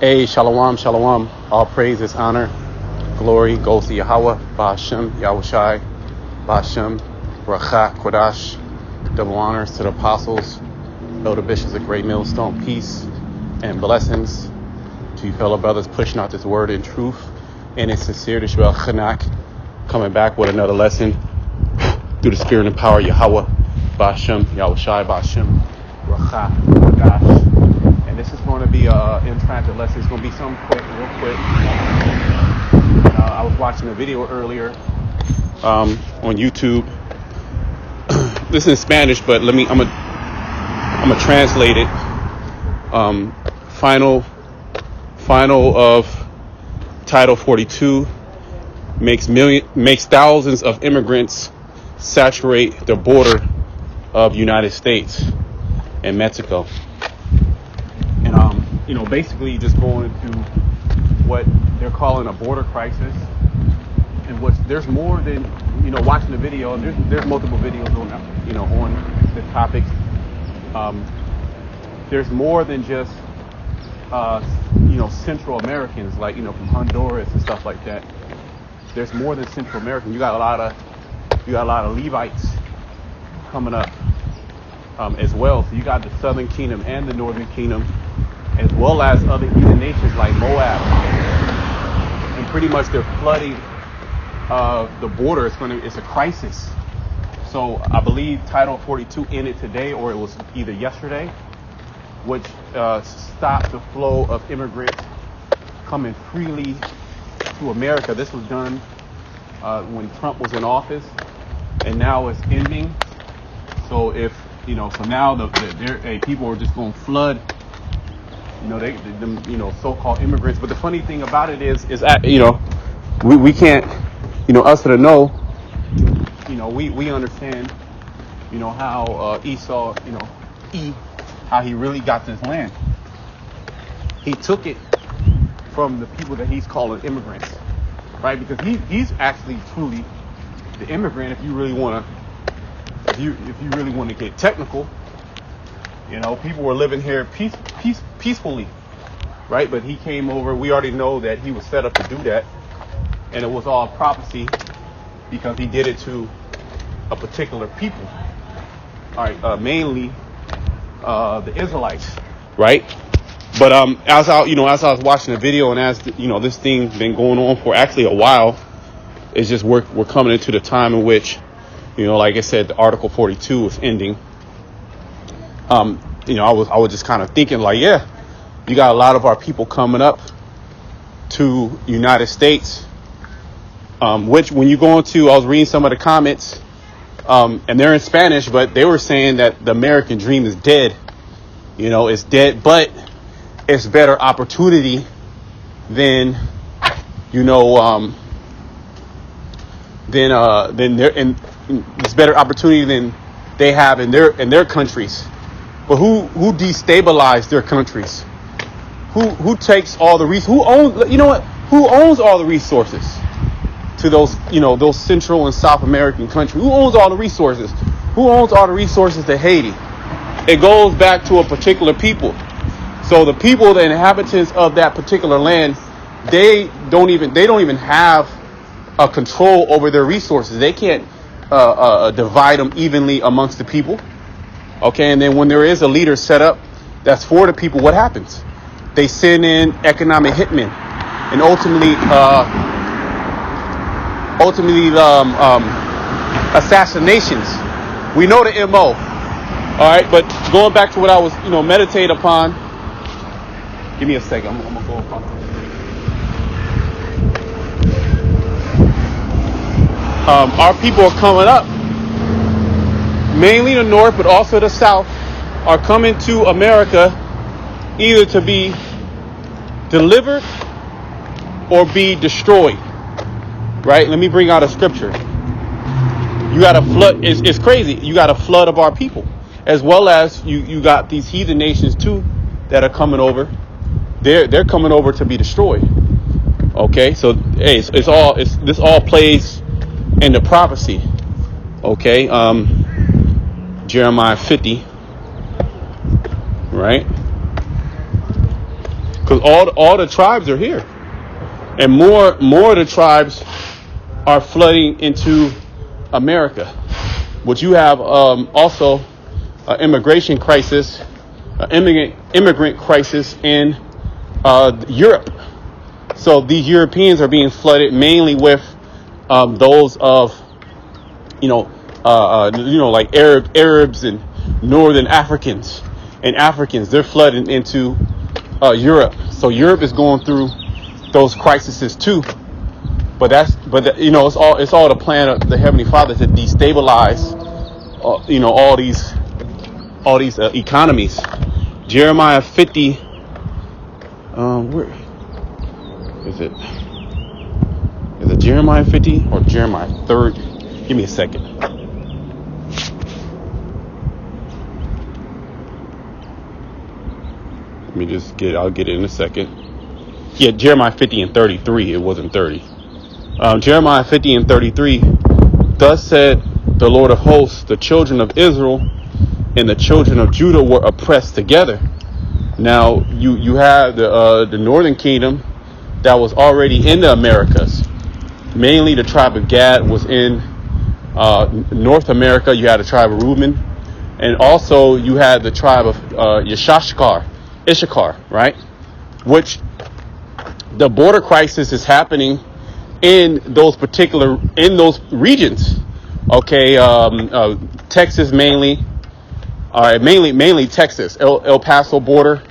Hey, shalom, shalom. All praises, honor, glory goes to Yahweh, Ba'ashem, Yahushai, Ba'ashem, Bracha, Kodash. Double honors to the apostles, elder bishops of Great Millstone. Peace and blessings to you fellow brothers pushing out this word in truth. And it's sincere to Shmuel Chanak, coming back with another lesson through the spirit and power of Yahweh, Ba'ashem, Yahushai, Ba'ashem, Bracha, Kodash. And this is going to be an in-transit lesson. It's going to be something quick, real quick. I was watching a video earlier on YouTube. This is in Spanish, but I'm gonna translate it. Final of Title 42 makes thousands of immigrants saturate the border of United States and Mexico. And basically just going to what they're calling a border crisis. And there's more than, watching the video, and there's multiple videos on the topics. There's more than just, Central Americans, like, from Honduras and stuff like that. There's more than Central Americans. You got a lot of Levites coming up, as well. So you got the Southern Kingdom and the Northern Kingdom, as well as other heathen nations like Moab. And pretty much they're flooding the border. It's a crisis. So I believe Title 42 ended today, or it was either yesterday, which stopped the flow of immigrants coming freely to America. This was done when Trump was in office, and now it's ending. So so now the people are just going to flood, so-called immigrants. But the funny thing about it is we can't, us that know, we understand, how Esau, how he really got this land. He took it from the people that he's calling immigrants, right? Because he's actually truly the immigrant. If you really want to get technical, people were living here peacefully, right? But he came over. We already know that he was set up to do that, and it was all prophecy because he did it to a particular people. All right, mainly the Israelites, right? But as I was watching the video, and as this thing's been going on for actually a while, it's just we're coming into the time in which, like I said, the Article 42 is ending. I was just kind of thinking, like, yeah, you got a lot of our people coming up to United States, which when you go into, I was reading some of the comments, and they're in Spanish, but they were saying that the American dream is dead. It's dead, but it's better opportunity than, it's better opportunity than they have in their countries. But who destabilized their countries? Who takes all the resources? Who owns all the resources to those Central and South American countries? Who owns all the resources? Who owns all the resources to Haiti? It goes back to a particular people. So the people, the inhabitants of that particular land, they don't even have a control over their resources. They can't divide them evenly amongst the people. Okay, and then when there is a leader set up that's for the people, what happens? They send in economic hitmen, and ultimately assassinations. We know the MO. All right, but going back to what I was, meditate upon. Give me a second. I'm gonna go upon. Our people are coming up, mainly the north, but also the south, are coming to America either to be delivered or be destroyed. Right? Let me bring out a scripture. You got a flood. It's crazy. You got a flood of our people, as well as you got these heathen nations too that are coming over. They're coming over to be destroyed. Okay, so hey, this all plays in the prophecy. Okay, Jeremiah 50, right? because all the tribes are here, and more of the tribes are flooding into America. Which you have also an immigration crisis, immigrant crisis in Europe. So these Europeans are being flooded mainly with those of like Arabs and Northern Africans and Africans. They're flooding into Europe. So Europe is going through those crises too. But it's all the plan of the Heavenly Father to destabilize all these economies. Jeremiah 50. Where is it? Is it Jeremiah 50 or Jeremiah 3rd? Give me a second. Let me just I'll get it in a second. Yeah, Jeremiah 50 and 33. It wasn't 30. Jeremiah 50 and 33. Thus said the Lord of hosts, the children of Israel and the children of Judah were oppressed together. Now you have the northern kingdom that was already in the Americas. Mainly the tribe of Gad was in North America. You had the tribe of Reuben, and also you had the tribe of Issachar, right? Which the border crisis is happening in those regions. Okay, Texas mainly. All right, mainly Texas, El Paso border.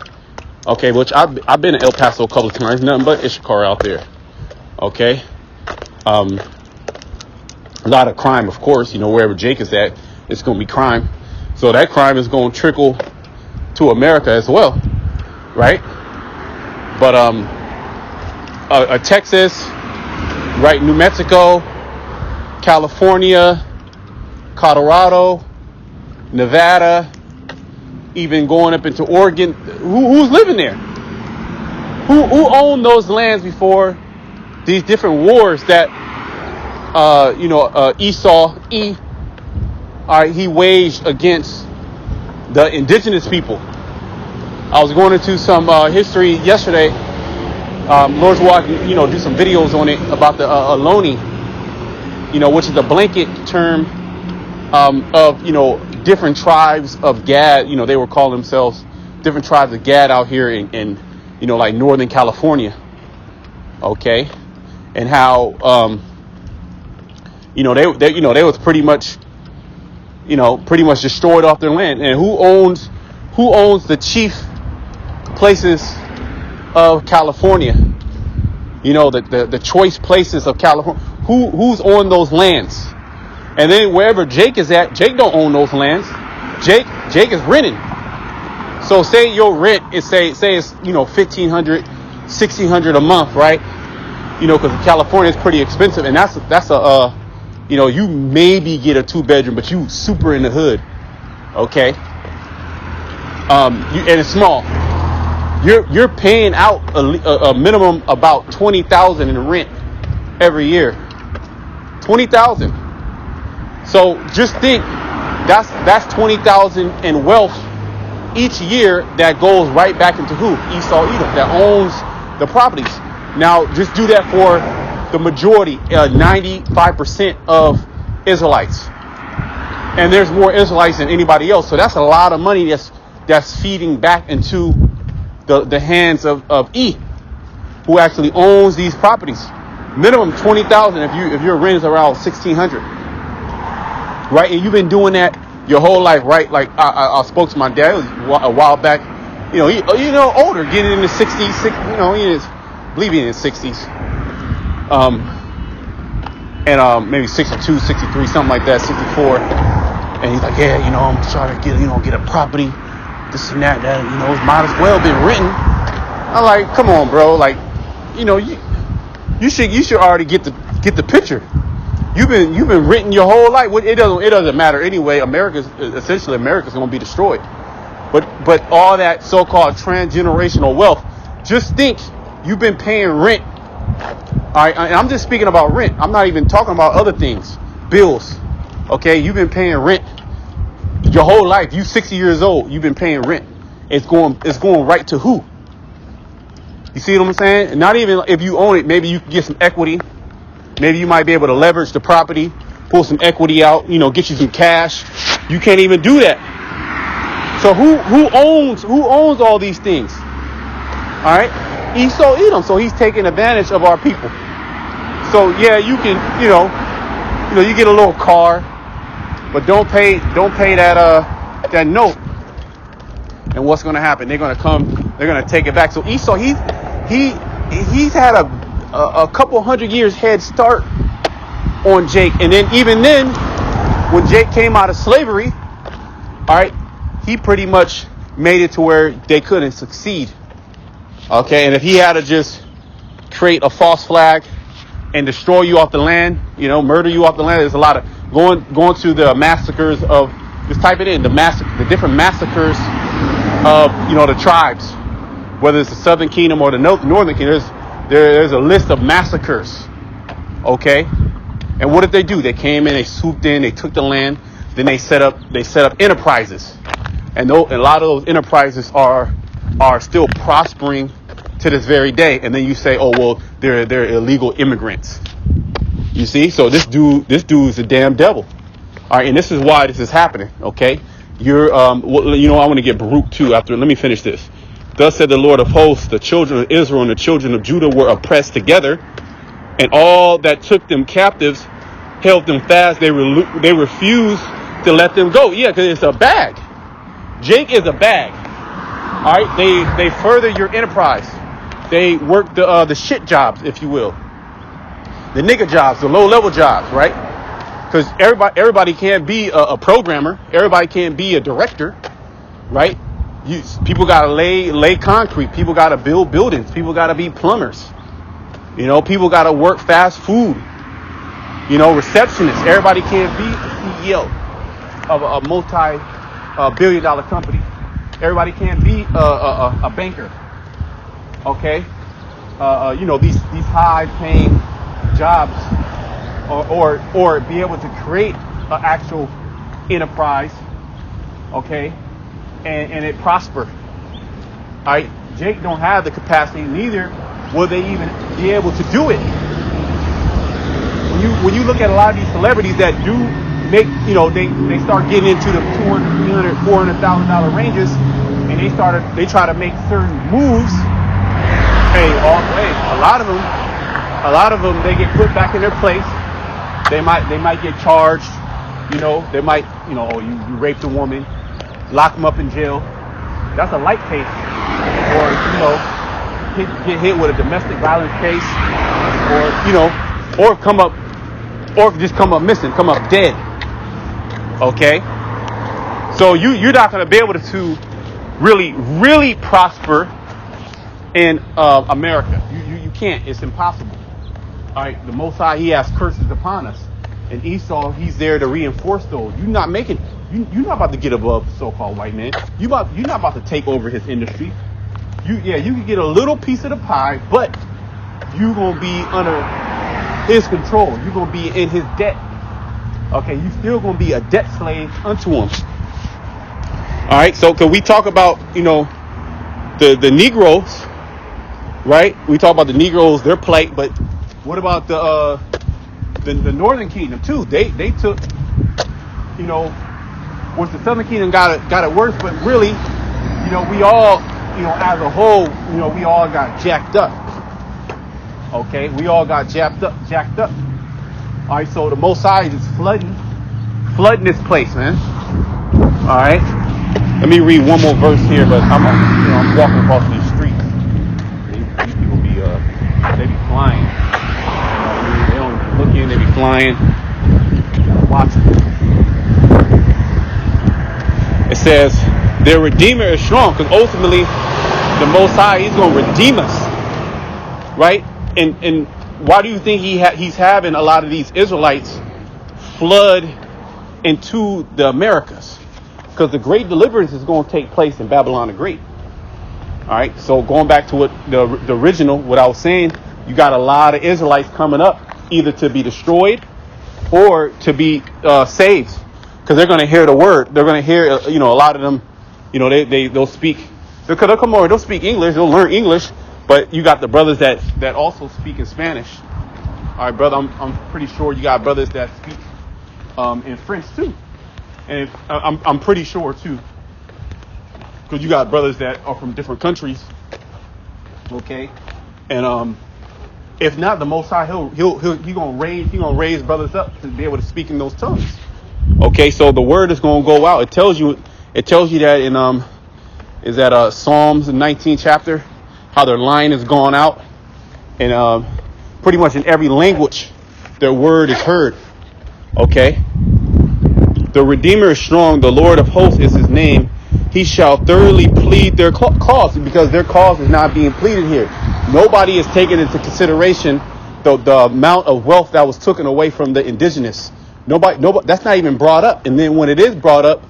Okay, which I've been to El Paso a couple of times. Nothing but Issachar out there. Okay, a lot of crime, of course. Wherever Jake is at, it's going to be crime. So that crime is going to trickle to America as well, right? But Texas, right? New Mexico, California, Colorado, Nevada, even going up into Oregon. Who's living there? Who owned those lands before these different wars that Esau, he waged against the indigenous people? I was going into some history yesterday. Lord's Walk, do some videos on it about the Ohlone, which is a blanket term of different tribes of Gad. They were calling themselves different tribes of Gad out here in like Northern California. Okay, and how they was pretty much destroyed off their land. And who owns the chief places of California? The choice places of California. Who's on those lands? And then wherever Jake is at, Jake don't own those lands. Jake is renting. So say your rent is say it's $1,500, $1,600 a month, right? Because California is pretty expensive, and that's a you maybe get a 2-bedroom, but you super in the hood, okay? And it's small. You're paying out a minimum about $20,000 in rent every year. $20,000. So just think, that's $20,000 in wealth each year that goes right back into who? Esau, Edom, that owns the properties. Now just do that for the majority, 95% of Israelites, and there's more Israelites than anybody else. So that's a lot of money that's feeding back into the hands of who actually owns these properties. Minimum $20,000 if your rent is around $1,600, right? And you've been doing that your whole life, right? Like I spoke to my dad a while back. He older, getting in the 60s. He is, I believe, in his 60s. And maybe 62, 63, something like that, 64. And he's like, yeah, I'm trying to get a property, this and that, it's might as well been written. I'm like, come on, bro. Like, you should already get the picture. You've been written your whole life. It doesn't matter anyway. America's going to be destroyed. But all that so-called transgenerational wealth, just think you've been paying rent. All right, and I'm just speaking about rent. I'm not even talking about other things, bills. Okay, you've been paying rent your whole life. You 60 years old. You've been paying rent. It's going right to who? You see what I'm saying? Not even if you own it, maybe you can get some equity. Maybe you might be able to leverage the property, pull some equity out, get you some cash. You can't even do that. So who owns all these things? All right, Esau Edom. So he's taking advantage of our people. So yeah, you can you get a little car, but don't pay that note. And what's going to happen? They're going to take it back. So Esau he's had a couple hundred years head start on Jake, and then even then, when Jake came out of slavery, all right, he pretty much made it to where they couldn't succeed. Okay, and if he had to just create a false flag and destroy you off the land, murder you off the land, there's a lot of going to the massacres of, just type it in, the different massacres of the tribes, whether it's the Southern Kingdom or the Northern Kingdom. There's a list of massacres. Okay, and what did they do? They came in, they swooped in, they took the land, then they set up enterprises, and a lot of those enterprises are still prospering to this very day. And then you say, oh well, they're illegal immigrants. You see, so this dude is a damn devil. All right, and this is why this is happening. Okay, I want to get Baruch too. Let me finish this. Thus said the Lord of hosts, the children of Israel and the children of Judah were oppressed together, and all that took them captives held them fast. They refused to let them go. Yeah, because it's a bag. Jake is a bag. All right, they further your enterprise. They work the shit jobs, if you will, the nigga jobs, the low level jobs, right? Because everybody can't be a programmer. Everybody can't be a director, right? People gotta lay concrete. People gotta build buildings. People gotta be plumbers. People gotta work fast food. Receptionists. Everybody can't be a CEO of a multi-billion-dollar company. Everybody can't be a banker. Okay, these high-paying jobs, or be able to create an actual enterprise. Okay. And it prosper. All right, Jake don't have the capacity, neither will they even be able to do it. When you look at a lot of these celebrities that do make, they start getting into the $200,000, $300,000, $400,000 ranges, and they try to make certain moves. A lot of them, they get put back in their place. They might get charged. They might, you raped a woman. Lock them up in jail. That's a light case. Or, get hit with a domestic violence case. Or just come up missing, come up dead. Okay? So you're not going to be able to really, really prosper in America. You can't. It's impossible. All right? The Most High, he has curses upon us. And Esau, he's there to reinforce those. You're not about to get above so-called white man. You're not about to take over his industry. You can get a little piece of the pie, but you're gonna be under his control. You're gonna be in his debt. Okay, you still gonna be a debt slave unto him. All right. So can we talk about the Negroes, right? We talk about the Negroes, their plight, but what about the Northern Kingdom too? They took once the Southern Kingdom got it worse, but really, we all, as a whole, we all got jacked up. Okay, we all got jacked up. All right, so the Most High is flooding this place, man. All right, let me read one more verse here, but I'm walking across these streets. These people they be flying. They don't look in, they be flying. Watching. It says their Redeemer is strong, because ultimately the Most High, he's going to redeem us, right? And why do you think he's having a lot of these Israelites flood into the Americas? Because the great deliverance is going to take place in Babylon the Great. All right, so going back to what the original, what I was saying, you got a lot of Israelites coming up, either to be destroyed or to be saved. Because they're going to hear the word. They're going to hear, a lot of them, they'll speak. They'll come over, they'll speak English, they'll learn English, But you got the brothers that also speak in Spanish. All right, brother, I'm pretty sure you got brothers that speak in French too, and I'm pretty sure too, because you got brothers that are from different countries. Okay, and if not, the Most High, he gonna raise brothers up to be able to speak in those tongues. Okay, so the word is gonna go out. It tells you that in is that Psalms 19th chapter, how their line has gone out, and pretty much in every language, their word is heard. Okay, the Redeemer is strong. The Lord of hosts is his name. He shall thoroughly plead their cause, because their cause is not being pleaded here. Nobody is taking into consideration the amount of wealth that was taken away from the indigenous. Nobody, that's not even brought up. And then when it is brought up,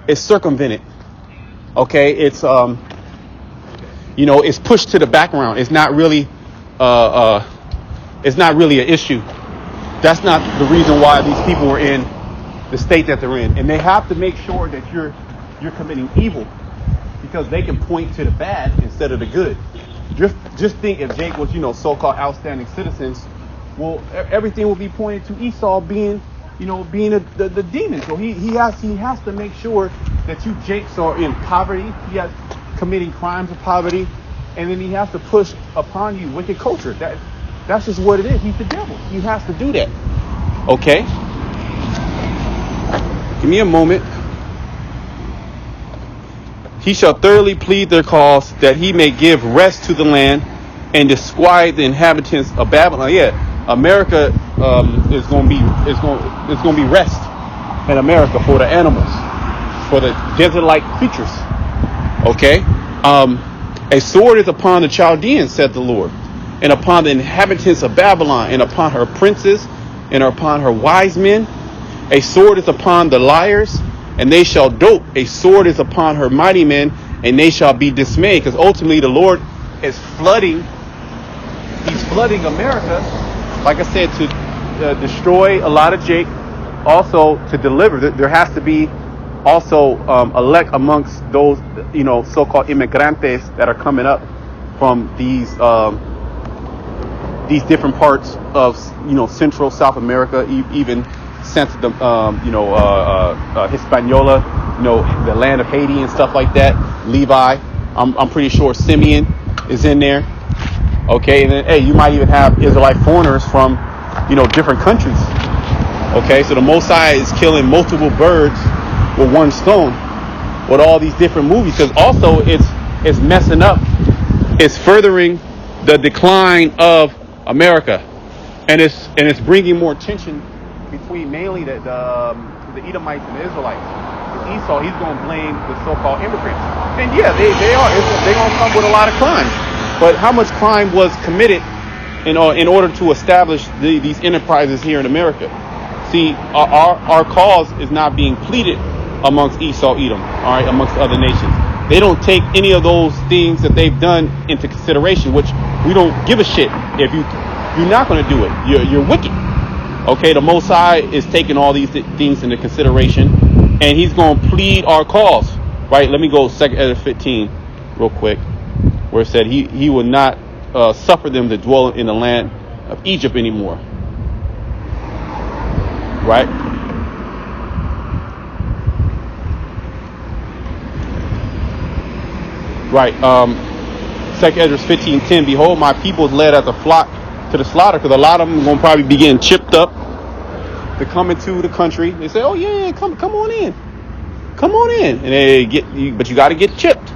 it's circumvented. Okay, it's it's pushed to the background. It's not really an issue. That's not the reason why these people are in the state that they're in. And they have to make sure that you're committing evil, because they can point to the bad instead of the good. Just think if Jake was, so-called outstanding citizens, well, everything will be pointed to Esau being the demon. So he has to make sure that you Jakes are in poverty. He has committing crimes of poverty, and then he has to push upon you wicked culture. That's just what it is. He's the devil. He has to do that. Okay? Give me a moment. He shall thoroughly plead their cause, that he may give rest to the land and disquiet the inhabitants of Babylon. Yeah, America is going to be rest in America for the animals, for the desert-like creatures. Okay, a sword is upon the Chaldeans, said the Lord, and upon the inhabitants of Babylon, and upon her princes, and upon her wise men. A sword is upon the liars, and they shall dote. A sword is upon her mighty men, and they shall be dismayed. Because ultimately the Lord is flooding. He's flooding America, like I said, to destroy a lot of Jake, also to deliver. There has to be also elect amongst those, so-called immigrantes that are coming up from these different parts of, Central South America, even Hispaniola, the land of Haiti and stuff like that. Levi, I'm pretty sure Simeon is in there. Okay, and then you might even have Israelite foreigners from, different countries. Okay, so the Most High is killing multiple birds with one stone with all these different movies, because also it's messing up, it's furthering the decline of America, and it's bringing more tension between mainly the Edomites and the Israelites. Esau, he's going to blame the so-called immigrants. And yeah, they are. They're going to come with a lot of crime. But how much crime was committed in order to establish these enterprises here in America? See, our cause is not being pleaded amongst Esau, Edom, all right, amongst other nations. They don't take any of those things that they've done into consideration, which we don't give a shit if you're not going to do it. You're wicked. Okay, the Most High is taking all these things into consideration, and he's going to plead our cause. Right, let me go 2 Ezra 15 real quick, where it said he will not suffer them to dwell in the land of Egypt anymore. Right? Right. 2 Ezra 15:10. Behold, my people is led as a flock to the slaughter, because a lot of them are going to probably be getting chipped up to come into the country. They say, oh yeah, come on in, and they get you, but you got to get chipped.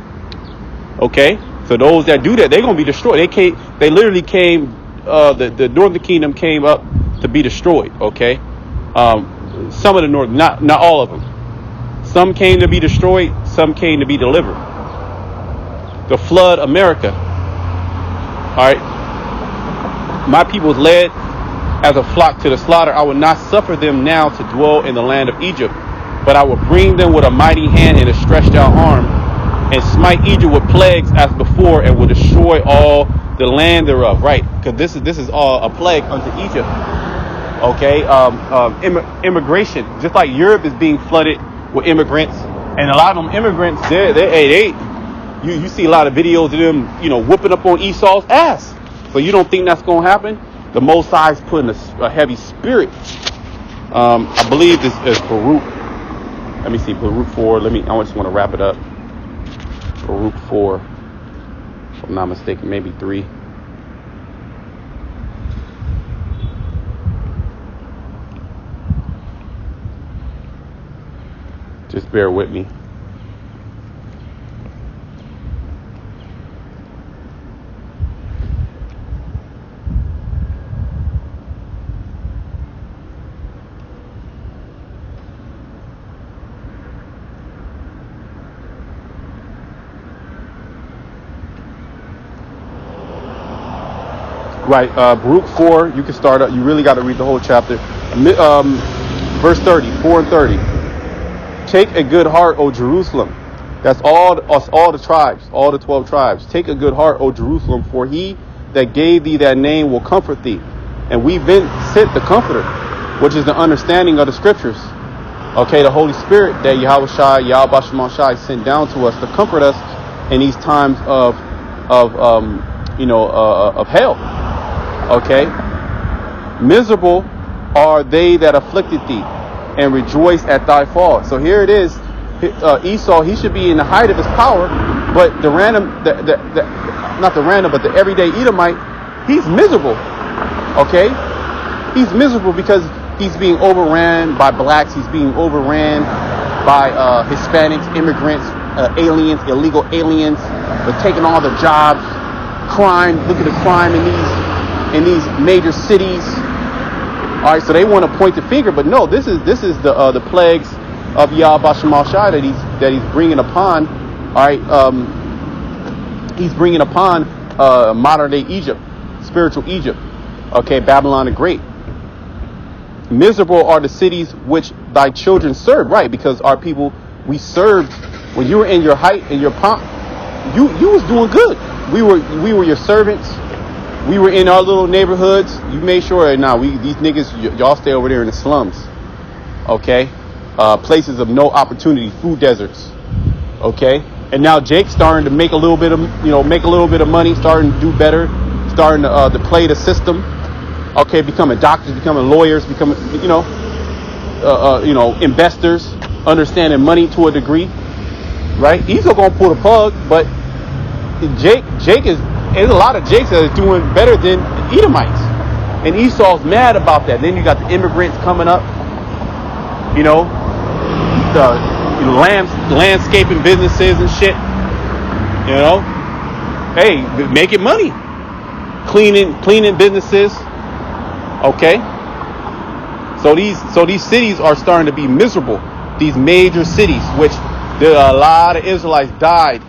Okay, so those that do that, they're going to be destroyed. They literally came. The northern kingdom came up to be destroyed. Okay, some of the north, not all of them. Some came to be destroyed. Some came to be delivered. The flood America. All right. My people is led as a flock to the slaughter. I will not suffer them now to dwell in the land of Egypt, but I will bring them with a mighty hand and a stretched out arm, and smite Egypt with plagues as before, and will destroy all the land thereof. Right, because this is all a plague unto Egypt. Okay, immigration, just like Europe is being flooded with immigrants, and a lot of them immigrants, You see a lot of videos of them, whooping up on Esau's ass. So you don't think that's going to happen? The Most High is putting a heavy spirit. I believe this is Baruch. Let me see, Baruch 4. I just want to wrap it up. Baruch 4. If I'm not mistaken, maybe 3. Just bear with me. Right, Baruch 4, you can start up. You really got to read the whole chapter. Verse 30, 4 and 30. Take a good heart, O Jerusalem. That's all the tribes, all the 12 tribes. Take a good heart, O Jerusalem, for he that gave thee that name will comfort thee. And we've been sent the Comforter, which is the understanding of the scriptures. Okay, the Holy Spirit that Yahweh Shai sent down to us to comfort us in these times of hell. Okay, miserable are they that afflicted thee, and rejoice at thy fall. So here it is. Esau, he should be in the height of his power, but the everyday Edomite, he's miserable. Okay, he's miserable because he's being overran by blacks. He's being overran by Hispanics, immigrants, aliens, illegal aliens. They're taking all the jobs. Crime. Look at the crime in these major cities. All right, so they want to point the finger, but no, this is the plagues of Yahweh Shemal Shai that he's bringing upon. All right, he's bringing upon modern day Egypt, spiritual Egypt. Okay, Babylon the Great. Miserable are the cities which thy children served. Right, because our people, we served when you were in your height and your pomp. You was doing good. We were your servants. We were in our little neighborhoods. You made sure these niggas, y'all stay over there in the slums. Okay? Places of no opportunity, food deserts. Okay? And now Jake's starting to make a little bit of money, starting to do better, starting to play the system. Okay, becoming doctors, becoming lawyers, becoming investors, understanding money to a degree. Right? Esau gonna pull the plug, but Jake is. There's a lot of Jakes that are doing better than Edomites. And Esau's mad about that. Then you got the immigrants coming up. Landscaping businesses and shit. Hey, making money. Cleaning businesses. Okay. So these cities are starting to be miserable. These major cities, which there are a lot of Israelites died.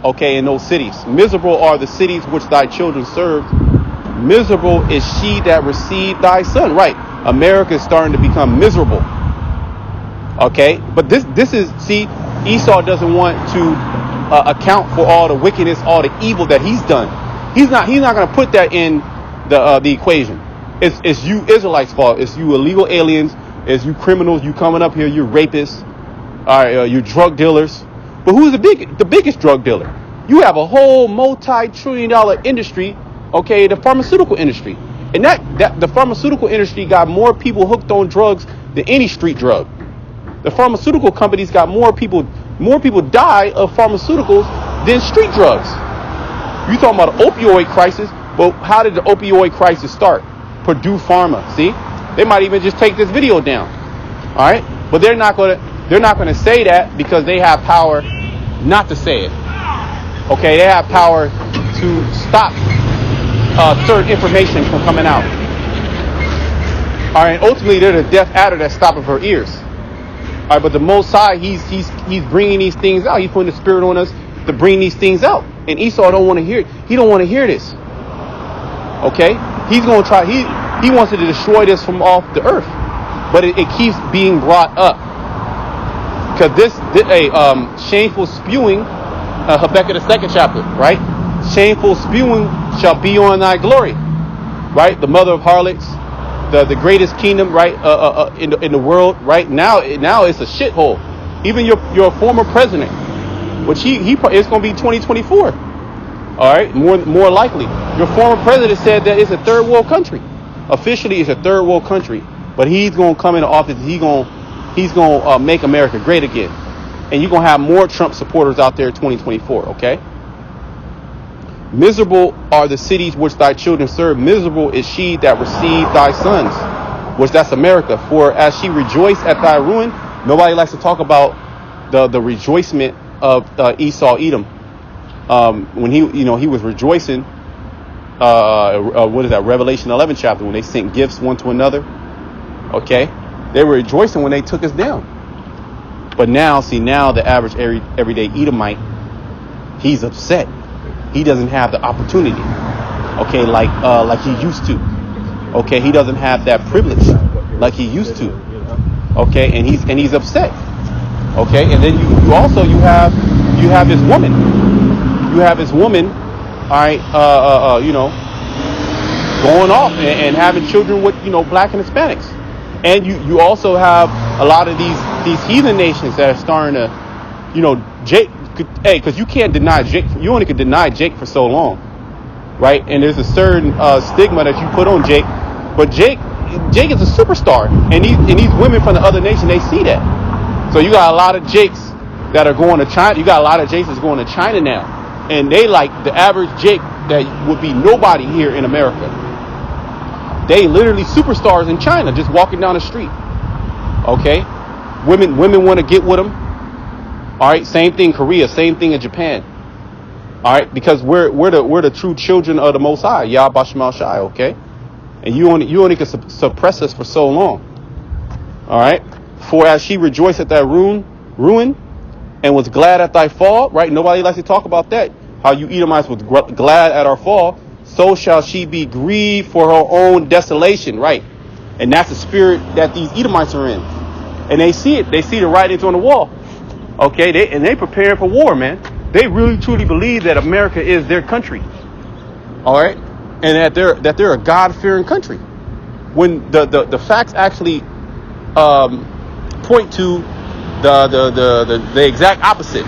Okay, in those cities. Miserable are the cities which thy children served. Miserable is she that received thy son. Right. America is starting to become miserable. Okay. But this is, see, Esau doesn't want to account for all the wickedness, all the evil that he's done. He's not going to put that in the equation. It's you Israelites' fault. It's you illegal aliens. It's you criminals. You coming up here. You rapists. You drug dealers. But who's the biggest drug dealer? You have a whole multi-trillion-dollar industry, okay, the pharmaceutical industry. And that the pharmaceutical industry got more people hooked on drugs than any street drug. The pharmaceutical companies got more people die of pharmaceuticals than street drugs. You talking about an opioid crisis, but how did the opioid crisis start? Purdue Pharma, see? They might even just take this video down. All right? But they're not going to say that because they have power not to say it. Okay, they have power to stop certain information from coming out. All right, ultimately they're the deaf adder that's stopping her ears. All right, but the Most High, he's bringing these things out. He's putting the spirit on us to bring these things out. And Esau don't want to hear it. He don't want to hear this. Okay, he's going to try. He wants to destroy this from off the earth, but it keeps being brought up. Because this shameful spewing, Habakkuk the 2nd chapter, right? Shameful spewing shall be on thy glory, right? The mother of harlots, the greatest kingdom, right? In the world, right? Now it's a shithole. Even your former president, which it's going to be 2024. All right, more likely. Your former president said that it's a third world country. Officially, it's a third world country, but he's going to come into office. He's going to make America great again, and you're going to have more Trump supporters out there in 2024. Okay. Miserable are the cities which thy children serve. Miserable is she that received thy sons, which that's America. For as she rejoiced at thy ruin, nobody likes to talk about the rejoicement of Esau, Edom. When he was rejoicing, what is that? Revelation 11 chapter, when they sent gifts one to another. Okay. They were rejoicing when they took us down. But now the average everyday Edomite, he's upset. He doesn't have the opportunity, okay, like he used to. Okay, he doesn't have that privilege like he used to. Okay, and he's upset. Okay, and then you have his woman. You have his woman, all right, going off and having children with black and Hispanics. And you also have a lot of these heathen nations that are starting to, Jake. Hey, because you can't deny Jake. You only could deny Jake for so long, right? And there's a certain stigma that you put on Jake. But Jake is a superstar, and these women from the other nation, they see that. So you got a lot of Jakes that are going to China. You got a lot of Jakes that's going to China now, and they like the average Jake that would be nobody here in America. They literally superstars in China, just walking down the street. Okay, women want to get with them. All right, same thing in Korea, same thing in Japan. All right, because we're the true children of the Most High, Yah Bashmal Shai. Okay, and you only can suppress us for so long. All right, for as she rejoiced at thy ruin, and was glad at thy fall. Right, nobody likes to talk about that. How you Edomites was glad at our fall, so shall she be grieved for her own desolation. Right, and that's the spirit that these Edomites are in, and they see it. They see the writings on the wall. Okay, they preparing for war, man. They really truly believe that America is their country. All right, and that they're a God-fearing country. When the facts actually point to the exact opposite.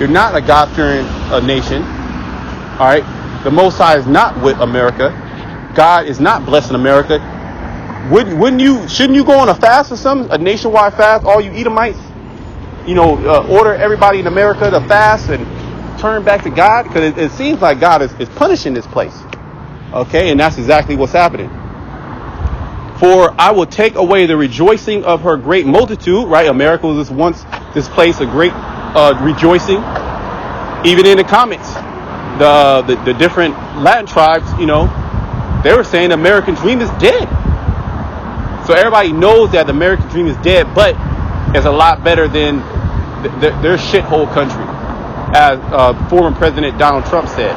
You're not a God-fearing nation. All right, the Most High is not with America. God is not blessing America. Shouldn't you go on a fast or something? A nationwide fast, all you Edomites? Order everybody in America to fast and turn back to God, because it seems like God is punishing this place. Okay, and that's exactly what's happening. For I will take away the rejoicing of her great multitude. Right, America was once this place of great rejoicing. Even in the comments, the different Latin tribes, they were saying the American dream is dead. So everybody knows that the American dream is dead, but it's a lot better than their shithole country, as former President Donald Trump said.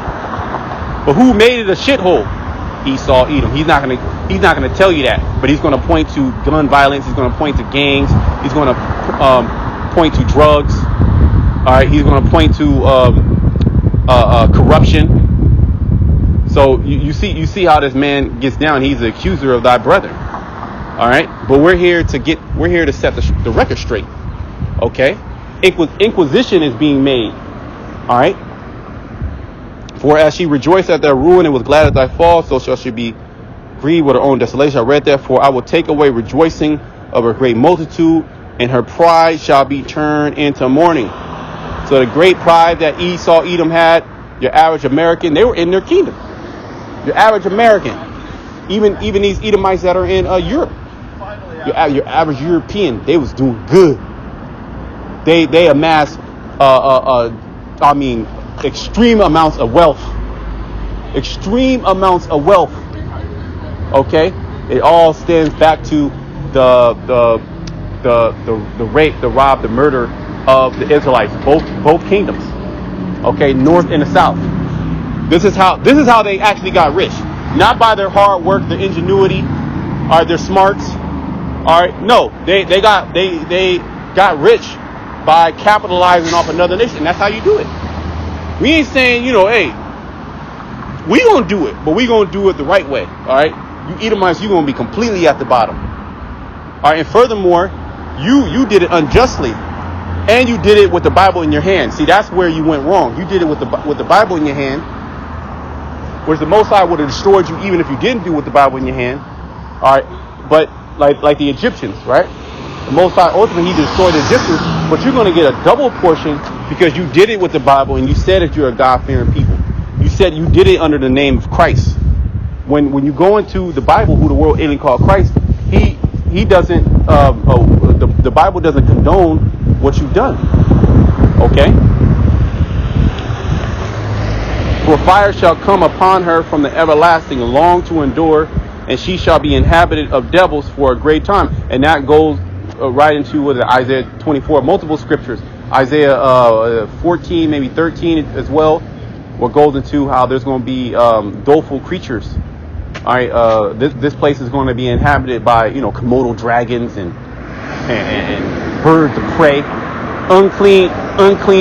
But who made it a shithole? Esau, Edom. He's not gonna tell you that, but he's gonna point to gun violence. He's gonna point to gangs. He's gonna point to drugs. All right. He's gonna point to corruption. So you see how this man gets down. He's the accuser of thy brethren. All right, but we're here to set the record straight. Okay, inquisition is being made. All right, for as she rejoiced at thy ruin and was glad at thy fall, so shall she be grieved with her own desolation. I read that. For I will take away rejoicing of her great multitude, and her pride shall be turned into mourning. So the great pride that Esau, Edom had, your average American, they were in their kingdom. Your average American, even these Edomites that are in Europe. Your average European, they was doing good. They amassed, extreme amounts of wealth. Extreme amounts of wealth. Okay, it all stems back to the rape, the rob, the murder of the Israelites, both kingdoms. Okay, north and the south. This is how they actually got rich, not by their hard work, their ingenuity, or their smarts. All right, no, they got rich by capitalizing off another nation. That's how you do it. We ain't saying, hey, we gonna do it, but we gonna do it the right way. All right, you Edomites, you gonna be completely at the bottom. All right, and furthermore, you did it unjustly. And you did it with the Bible in your hand. See, that's where you went wrong. You did it with the Bible in your hand, whereas the Most High would have destroyed you even if you didn't do it with the Bible in your hand. All right, but like the Egyptians, right? The Most High ultimately, he destroyed the Egyptians, but you're going to get a double portion because you did it with the Bible and you said that you're a God-fearing people. You said you did it under the name of Christ. When you go into the Bible, who the world alien called Christ, he doesn't. The Bible doesn't condone what you've done. Okay. For fire shall come upon her from the everlasting, long to endure, and she shall be inhabited of devils for a great time. And that goes right into Isaiah 24, multiple scriptures. Isaiah 14, maybe 13 as well, what goes into how there's going to be doleful creatures. All right, this place is going to be inhabited by Komodo dragons and birds of prey, unclean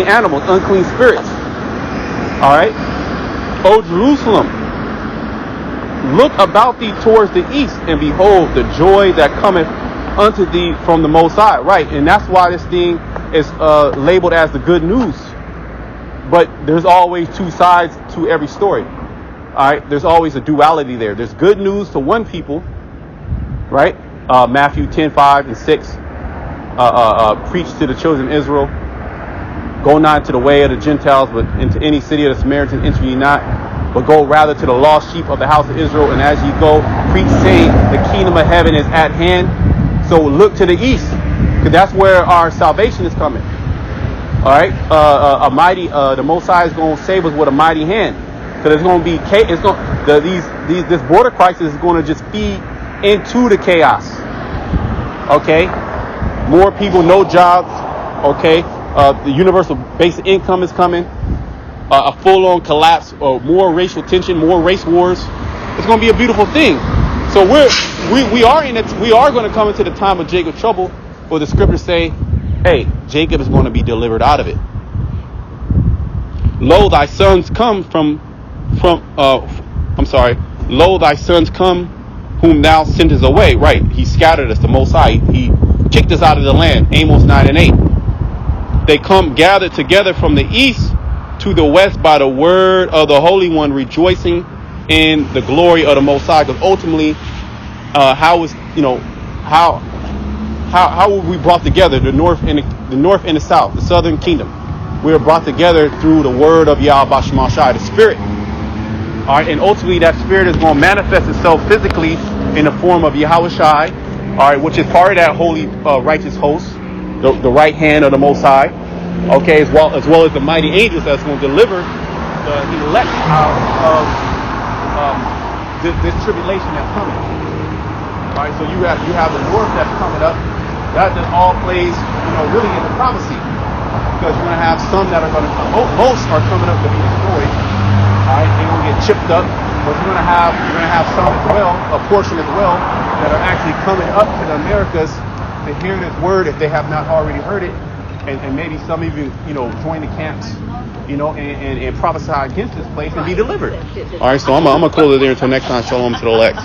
animals, unclean spirits. All right, O Jerusalem, look about thee towards the east, and behold the joy that cometh unto thee from the Most High. Right, and that's why this thing is labeled as the good news. But there's always two sides to every story. All right, there's always a duality there. There's good news to one people, right? Matthew 10:5 and 6. Preach to the children of Israel. Go not to the way of the Gentiles, but into any city of the Samaritans enter ye not, but go rather to the lost sheep of the house of Israel. And as ye go, preach, saying, the kingdom of heaven is at hand. So look to the east, because that's where our salvation is coming. All right, the Most High is going to save us with a mighty hand. Because it's going to be this border crisis is going to just feed into the chaos. Okay, more people, no jobs. Okay, the universal basic income is coming. A full-on collapse, more racial tension, more race wars. It's going to be a beautiful thing. So we are going to come into the time of Jacob's trouble, where the scriptures say, "Hey, Jacob is going to be delivered out of it." Lo, thy sons come Lo, thy sons come, whom thou sentest away. Right, he scattered us, the Most High. He kicked us out of the land. Amos 9 and 8. They come gathered together from the east to the west by the word of the Holy One, rejoicing in the glory of the Most High. Because ultimately, how were we brought together? The north and the south, the southern kingdom. We were brought together through the word of Yahweh Shemashai, the Spirit. All right, and ultimately that Spirit is going to manifest itself physically in the form of Yahweh Shai, all right, which is part of that holy, righteous host, the right hand of the Most High. Okay, as well as the mighty angels that's going to deliver the elect out of this tribulation that's coming. All right, so you have the north that's coming up. That all plays, really in the prophecy. Because you're going to have some that are going to come. Most are coming up to be destroyed. All right, they're going to get chipped up. But you're going to have some as well, a portion as well, that are actually coming up to the Americas to hear this word if they have not already heard it, and maybe some even join the camps, and prophesy against this place and be delivered. All right, so I'm gonna close it there until next time. Shalom to the elect.